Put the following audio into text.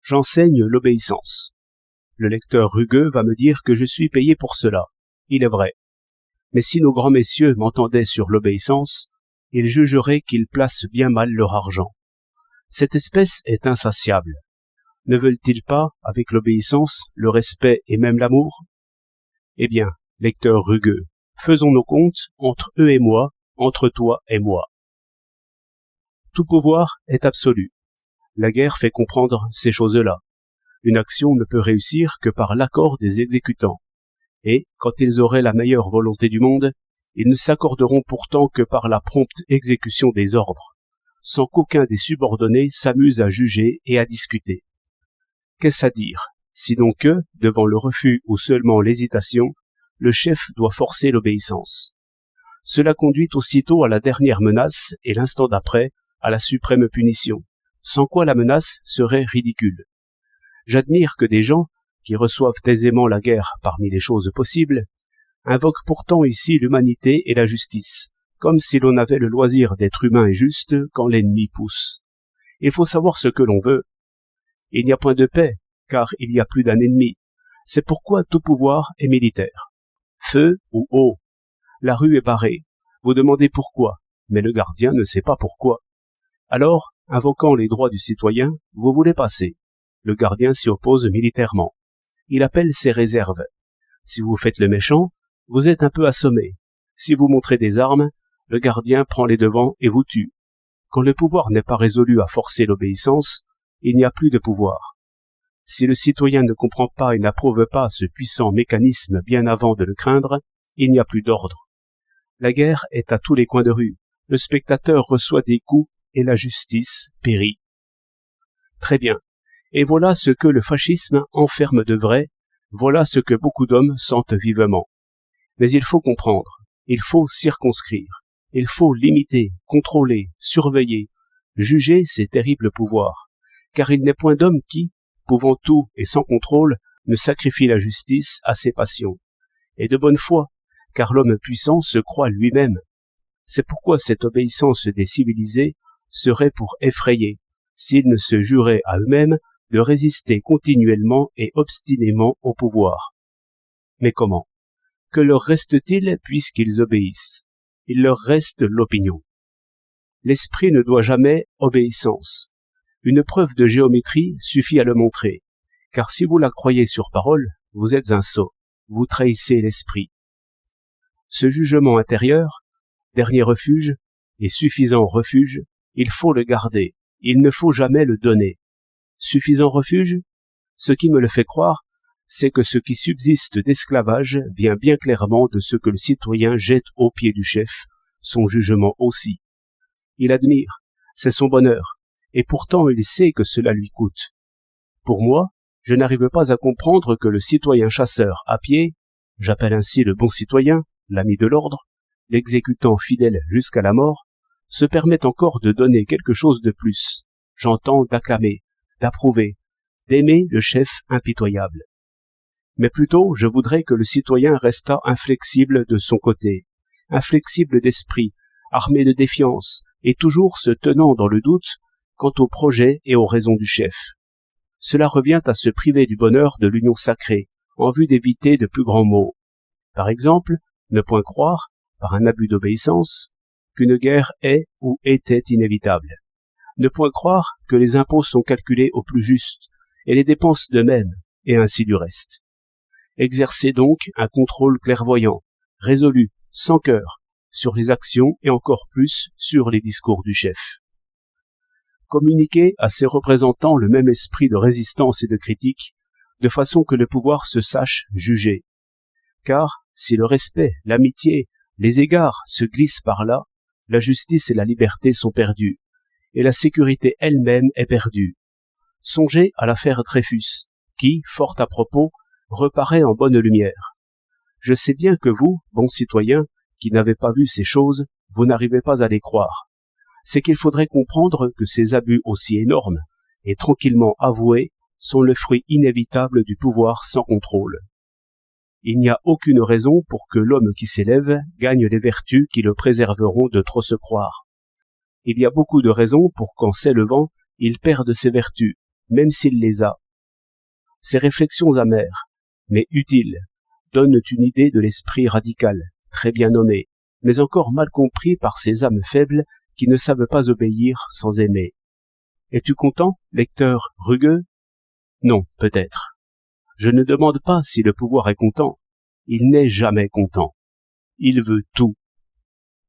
J'enseigne l'obéissance. Le lecteur rugueux va me dire que je suis payé pour cela. Il est vrai. Mais si nos grands messieurs m'entendaient sur l'obéissance, ils jugeraient qu'ils placent bien mal leur argent. Cette espèce est insatiable. Ne veulent-ils pas, avec l'obéissance, le respect et même l'amour? Eh bien, lecteur rugueux, faisons nos comptes entre eux et moi, entre toi et moi. Tout pouvoir est absolu. La guerre fait comprendre ces choses-là. Une action ne peut réussir que par l'accord des exécutants. Et, quand ils auraient la meilleure volonté du monde, ils ne s'accorderont pourtant que par la prompte exécution des ordres, sans qu'aucun des subordonnés s'amuse à juger et à discuter. Qu'est-ce à dire, sinon que, devant le refus ou seulement l'hésitation, le chef doit forcer l'obéissance. Cela conduit aussitôt à la dernière menace et l'instant d'après à la suprême punition, sans quoi la menace serait ridicule. J'admire que des gens, qui reçoivent aisément la guerre parmi les choses possibles, invoquent pourtant ici l'humanité et la justice, comme si l'on avait le loisir d'être humain et juste quand l'ennemi pousse. Il faut savoir ce que l'on veut. Il n'y a point de paix, car il y a plus d'un ennemi. C'est pourquoi tout pouvoir est militaire. Feu ou eau. La rue est barrée. Vous demandez pourquoi, mais le gardien ne sait pas pourquoi. Alors, invoquant les droits du citoyen, vous voulez passer. Le gardien s'y oppose militairement. Il appelle ses réserves. Si vous faites le méchant, vous êtes un peu assommé. Si vous montrez des armes, le gardien prend les devants et vous tue. Quand le pouvoir n'est pas résolu à forcer l'obéissance, il n'y a plus de pouvoir. Si le citoyen ne comprend pas et n'approuve pas ce puissant mécanisme bien avant de le craindre, il n'y a plus d'ordre. La guerre est à tous les coins de rue. Le spectateur reçoit des coups et la justice périt. Très bien. Et voilà ce que le fascisme enferme de vrai, voilà ce que beaucoup d'hommes sentent vivement. Mais il faut comprendre, il faut circonscrire, il faut limiter, contrôler, surveiller, juger ces terribles pouvoirs, car il n'est point d'homme qui, pouvant tout et sans contrôle, ne sacrifie la justice à ses passions. Et de bonne foi, car l'homme puissant se croit lui-même. C'est pourquoi cette obéissance des civilisés serait pour effrayer, s'ils ne se juraient à eux-mêmes de résister continuellement et obstinément au pouvoir. Mais comment? Que leur reste-t-il puisqu'ils obéissent? Il leur reste l'opinion. L'esprit ne doit jamais obéissance. Une preuve de géométrie suffit à le montrer, car si vous la croyez sur parole, vous êtes un sot, vous trahissez l'esprit. Ce jugement intérieur, dernier refuge, et suffisant refuge, il faut le garder, il ne faut jamais le donner. Suffisant refuge? Ce qui me le fait croire, c'est que ce qui subsiste d'esclavage vient bien clairement de ce que le citoyen jette aux pieds du chef, son jugement aussi. Il admire, c'est son bonheur, et pourtant il sait que cela lui coûte. Pour moi, je n'arrive pas à comprendre que le citoyen chasseur à pied, j'appelle ainsi le bon citoyen, l'ami de l'ordre, l'exécutant fidèle jusqu'à la mort, se permette encore de donner quelque chose de plus, j'entends d'acclamer, d'approuver, d'aimer le chef impitoyable. Mais plutôt, je voudrais que le citoyen restât inflexible de son côté, inflexible d'esprit, armé de défiance, et toujours se tenant dans le doute quant aux projets et aux raisons du chef. Cela revient à se priver du bonheur de l'union sacrée, en vue d'éviter de plus grands maux. Par exemple, ne point croire, par un abus d'obéissance, qu'une guerre est ou était inévitable. Ne point croire que les impôts sont calculés au plus juste, et les dépenses de même, et ainsi du reste. Exercez donc un contrôle clairvoyant, résolu, sans cœur, sur les actions et encore plus sur les discours du chef. Communiquez à ses représentants le même esprit de résistance et de critique, de façon que le pouvoir se sache juger. Car, si le respect, l'amitié, les égards se glissent par là, la justice et la liberté sont perdues, et la sécurité elle-même est perdue. Songez à l'affaire Dreyfus, qui, fort à propos, reparaît en bonne lumière. Je sais bien que vous, bons citoyens, qui n'avez pas vu ces choses, vous n'arrivez pas à les croire. C'est qu'il faudrait comprendre que ces abus aussi énormes, et tranquillement avoués, sont le fruit inévitable du pouvoir sans contrôle. Il n'y a aucune raison pour que l'homme qui s'élève gagne les vertus qui le préserveront de trop se croire. Il y a beaucoup de raisons pour qu'en s'élevant, il perde ses vertus, même s'il les a. Ces réflexions amères, mais utiles, donnent une idée de l'esprit radical, très bien nommé, mais encore mal compris par ces âmes faibles qui ne savent pas obéir sans aimer. Es-tu content, lecteur rugueux? Non, peut-être. Je ne demande pas si le pouvoir est content. Il n'est jamais content. Il veut tout.